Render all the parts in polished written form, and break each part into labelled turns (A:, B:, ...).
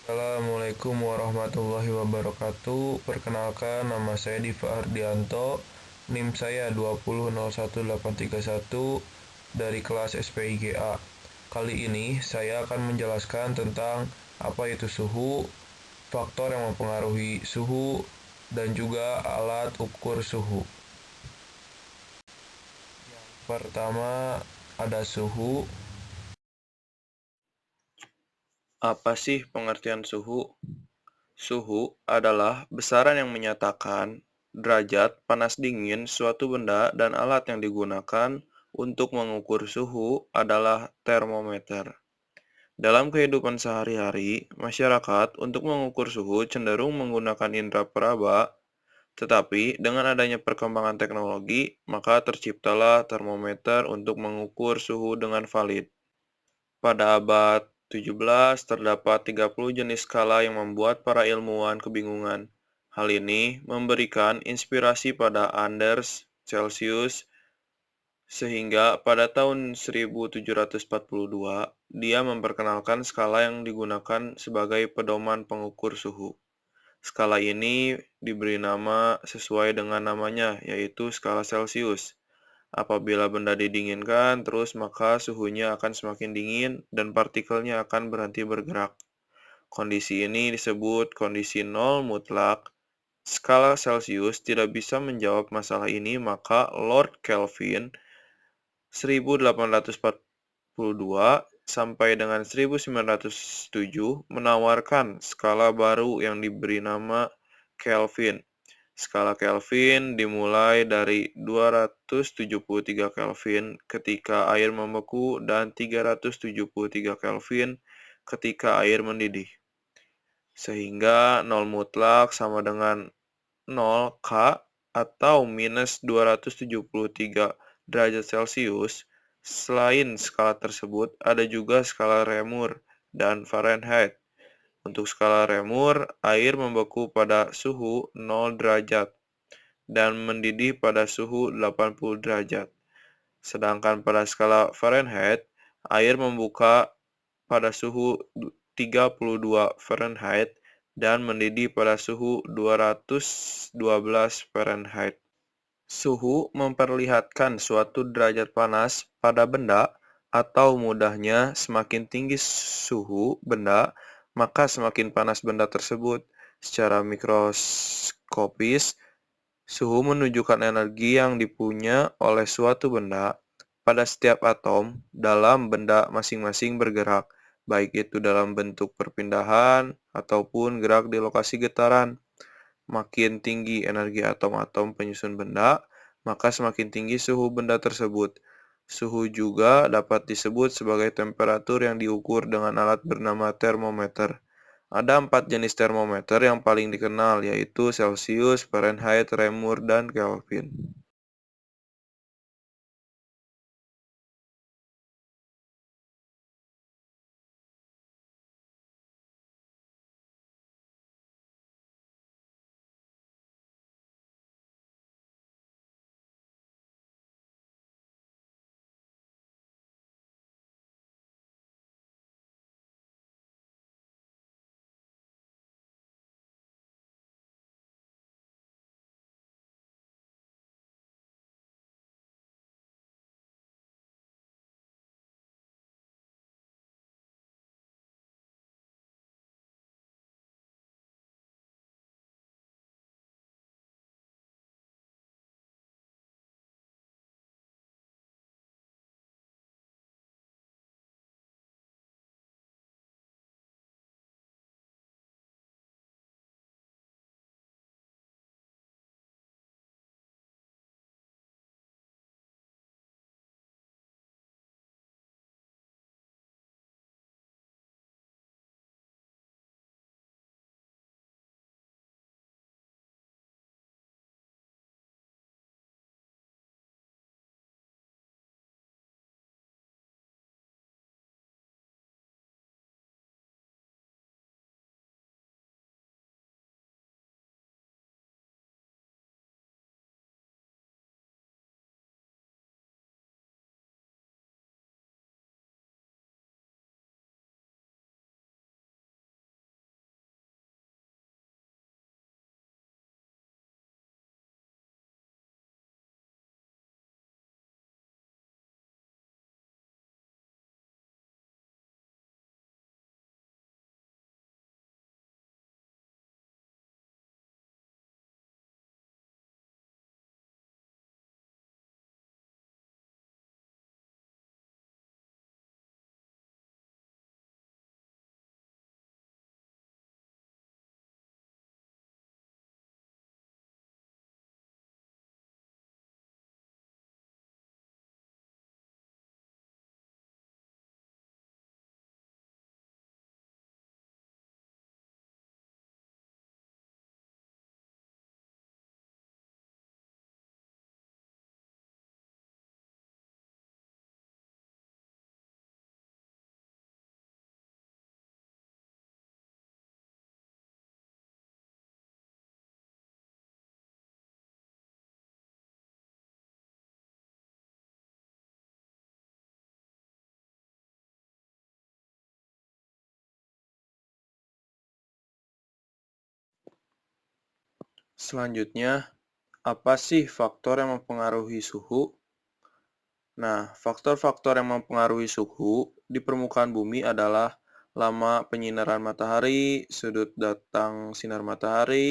A: Assalamualaikum warahmatullahi wabarakatuh. Perkenalkan, nama saya Diva Ardianto. NIM saya 2001831 dari kelas SPIGA. Kali ini saya akan menjelaskan tentang apa itu suhu, faktor yang mempengaruhi suhu, dan juga alat ukur suhu. Pertama, ada suhu.
B: Apa sih pengertian suhu? Suhu adalah besaran yang menyatakan derajat panas dingin suatu benda dan alat yang digunakan untuk mengukur suhu adalah termometer. Dalam kehidupan sehari-hari, masyarakat untuk mengukur suhu cenderung menggunakan indera peraba, tetapi dengan adanya perkembangan teknologi, maka terciptalah termometer untuk mengukur suhu dengan valid. Pada abad 17, terdapat 30 jenis skala yang membuat para ilmuwan kebingungan. Hal ini memberikan inspirasi pada Anders Celsius, sehingga pada tahun 1742, dia memperkenalkan skala yang digunakan sebagai pedoman pengukur suhu. Skala ini diberi nama sesuai dengan namanya, yaitu skala Celsius. Apabila benda didinginkan terus, maka suhunya akan semakin dingin dan partikelnya akan berhenti bergerak. Kondisi ini disebut kondisi nol mutlak. Skala Celsius tidak bisa menjawab masalah ini, maka Lord Kelvin 1842 sampai dengan 1907 menawarkan skala baru yang diberi nama Kelvin. Skala Kelvin dimulai dari 273 Kelvin ketika air membeku dan 373 Kelvin ketika air mendidih. Sehingga nol mutlak sama dengan 0 K atau minus 273 derajat Celcius. Selain skala tersebut, ada juga skala Reaumur dan Fahrenheit. Untuk skala Reaumur, air membeku pada suhu 0 derajat dan mendidih pada suhu 80 derajat. Sedangkan pada skala Fahrenheit, air membuka pada suhu 32 Fahrenheit dan mendidih pada suhu 212 Fahrenheit. Suhu memperlihatkan suatu derajat panas pada benda, atau mudahnya semakin tinggi suhu benda, maka semakin panas benda tersebut. Secara mikroskopis, suhu menunjukkan energi yang dipunya oleh suatu benda pada setiap atom dalam benda masing-masing bergerak, baik itu dalam bentuk perpindahan ataupun gerak di lokasi getaran. Makin tinggi energi atom-atom penyusun benda, maka semakin tinggi suhu benda tersebut. Suhu juga dapat disebut sebagai temperatur yang diukur dengan alat bernama termometer. Ada 4 jenis termometer yang paling dikenal, yaitu Celsius, Fahrenheit, Reaumur, dan Kelvin. Selanjutnya, apa sih faktor yang mempengaruhi suhu? Nah, faktor-faktor yang mempengaruhi suhu di permukaan bumi adalah lama penyinaran matahari, sudut datang sinar matahari,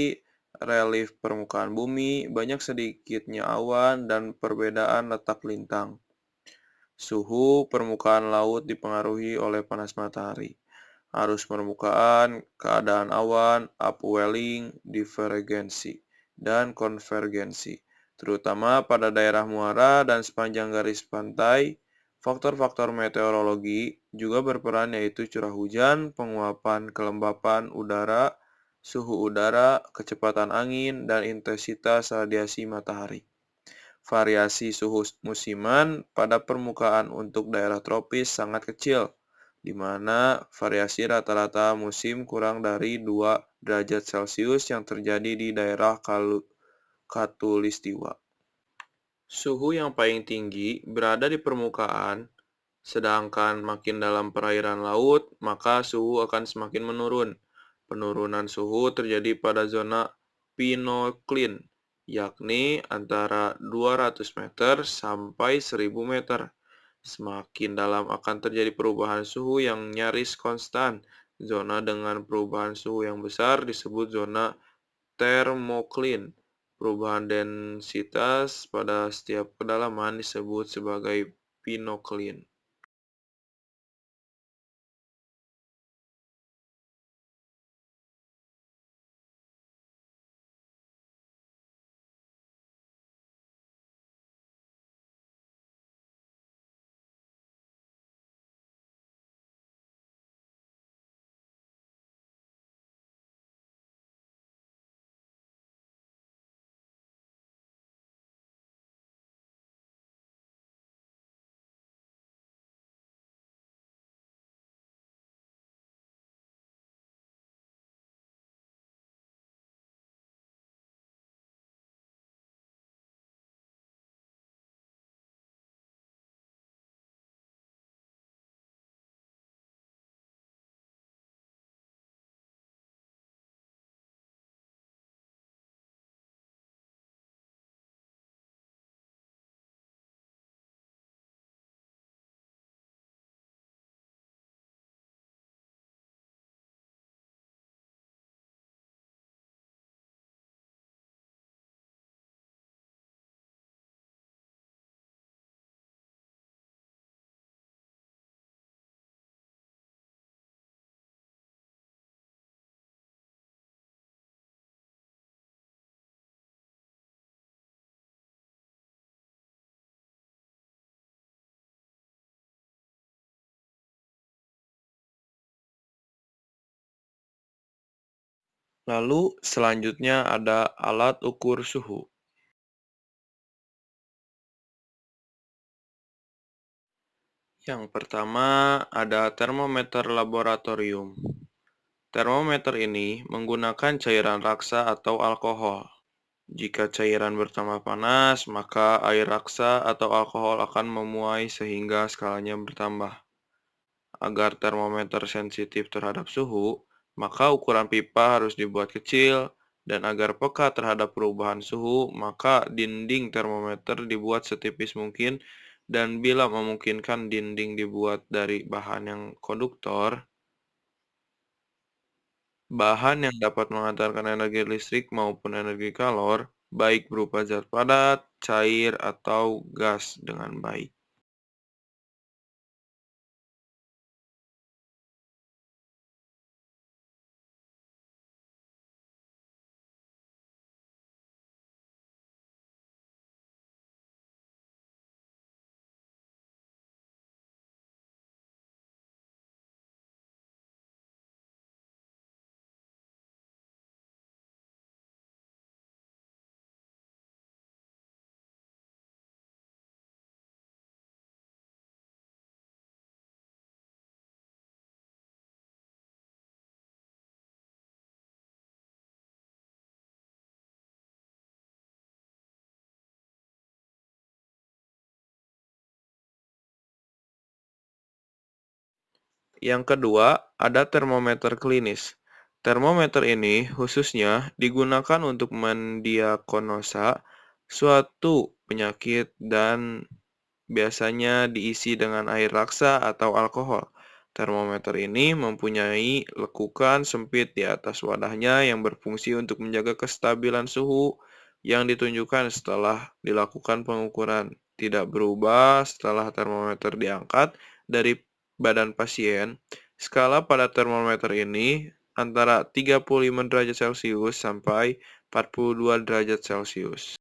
B: relief permukaan bumi, banyak sedikitnya awan, dan perbedaan letak lintang. Suhu permukaan laut dipengaruhi oleh panas matahari, arus permukaan, keadaan awan, upwelling, divergensi, dan konvergensi. Terutama pada daerah muara dan sepanjang garis pantai, faktor-faktor meteorologi juga berperan yaitu curah hujan, penguapan kelembapan udara, suhu udara, kecepatan angin, dan intensitas radiasi matahari. Variasi suhu musiman pada permukaan untuk daerah tropis sangat kecil, di mana variasi rata-rata musim kurang dari 2 derajat Celcius yang terjadi di daerah Khatulistiwa. Suhu yang paling tinggi berada di permukaan, sedangkan makin dalam perairan laut, maka suhu akan semakin menurun. Penurunan suhu terjadi pada zona Pinoclin, yakni antara 200 meter sampai 1000 meter. Semakin dalam akan terjadi perubahan suhu yang nyaris konstan. Zona dengan perubahan suhu yang besar disebut zona termoklin. Perubahan densitas pada setiap kedalaman disebut sebagai pinoklin. Lalu selanjutnya ada alat ukur suhu. Yang pertama ada termometer laboratorium. Termometer ini menggunakan cairan raksa atau alkohol. Jika cairan bertambah panas, maka air raksa atau alkohol akan memuai sehingga skalanya bertambah. Agar termometer sensitif terhadap suhu, maka ukuran pipa harus dibuat kecil, dan agar peka terhadap perubahan suhu, maka dinding termometer dibuat setipis mungkin, dan bila memungkinkan dinding dibuat dari bahan yang konduktor, bahan yang dapat mengantarkan energi listrik maupun energi kalor, baik berupa zat padat, cair, atau gas dengan baik. Yang kedua, ada termometer klinis. Termometer ini khususnya digunakan untuk mendiagnosa suatu penyakit dan biasanya diisi dengan air raksa atau alkohol. Termometer ini mempunyai lekukan sempit di atas wadahnya yang berfungsi untuk menjaga kestabilan suhu yang ditunjukkan setelah dilakukan pengukuran. Tidak berubah setelah termometer diangkat dari badan pasien. Skala pada termometer ini antara 35 derajat Celcius sampai 42 derajat Celcius.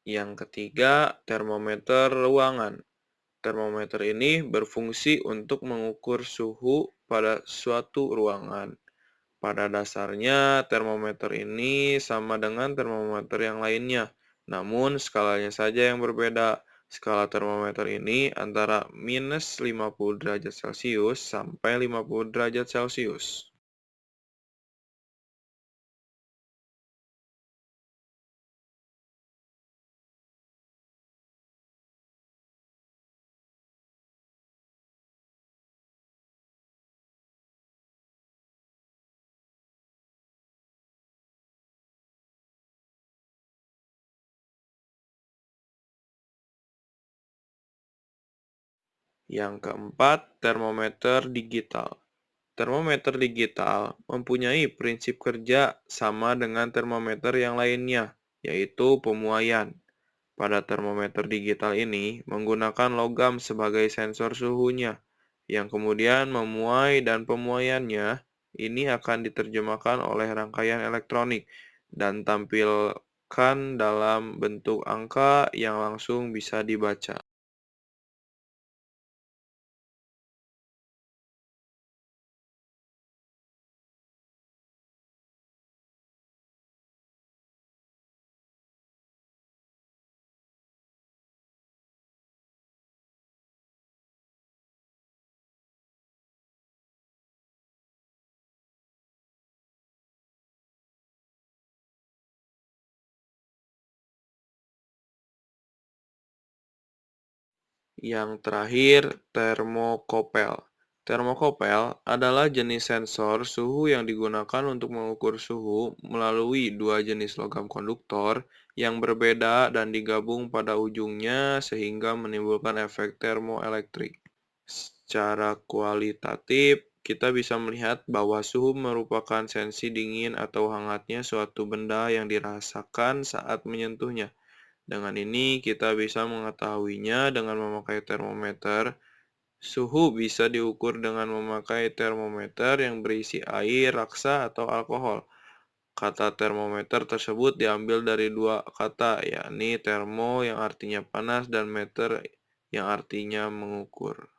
B: Yang ketiga, termometer ruangan. Termometer ini berfungsi untuk mengukur suhu pada suatu ruangan. Pada dasarnya, termometer ini sama dengan termometer yang lainnya, namun skalanya saja yang berbeda. Skala termometer ini antara minus 50 derajat Celcius sampai 50 derajat Celcius. Yang keempat, termometer digital. Termometer digital mempunyai prinsip kerja sama dengan termometer yang lainnya, yaitu pemuaian. Pada termometer digital ini menggunakan logam sebagai sensor suhunya, yang kemudian memuai dan pemuaiannya ini akan diterjemahkan oleh rangkaian elektronik dan tampilkan dalam bentuk angka yang langsung bisa dibaca. Yang terakhir, termokopel. Termokopel adalah jenis sensor suhu yang digunakan untuk mengukur suhu melalui dua jenis logam konduktor yang berbeda dan digabung pada ujungnya sehingga menimbulkan efek termoelektrik. Secara kualitatif, kita bisa melihat bahwa suhu merupakan sensi dingin atau hangatnya suatu benda yang dirasakan saat menyentuhnya. Dengan ini, kita bisa mengetahuinya dengan memakai termometer. Suhu bisa diukur dengan memakai termometer yang berisi air, raksa, atau alkohol. Kata termometer tersebut diambil dari dua kata, yakni termo yang artinya panas dan meter yang artinya mengukur.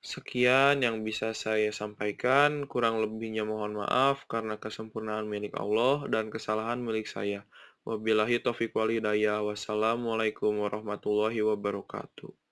B: Sekian yang bisa saya sampaikan, kurang lebihnya mohon maaf karena kesempurnaan milik Allah dan kesalahan milik saya. Wabillahi taufiq wal hidayah. Wassalamualaikum warahmatullahi wabarakatuh.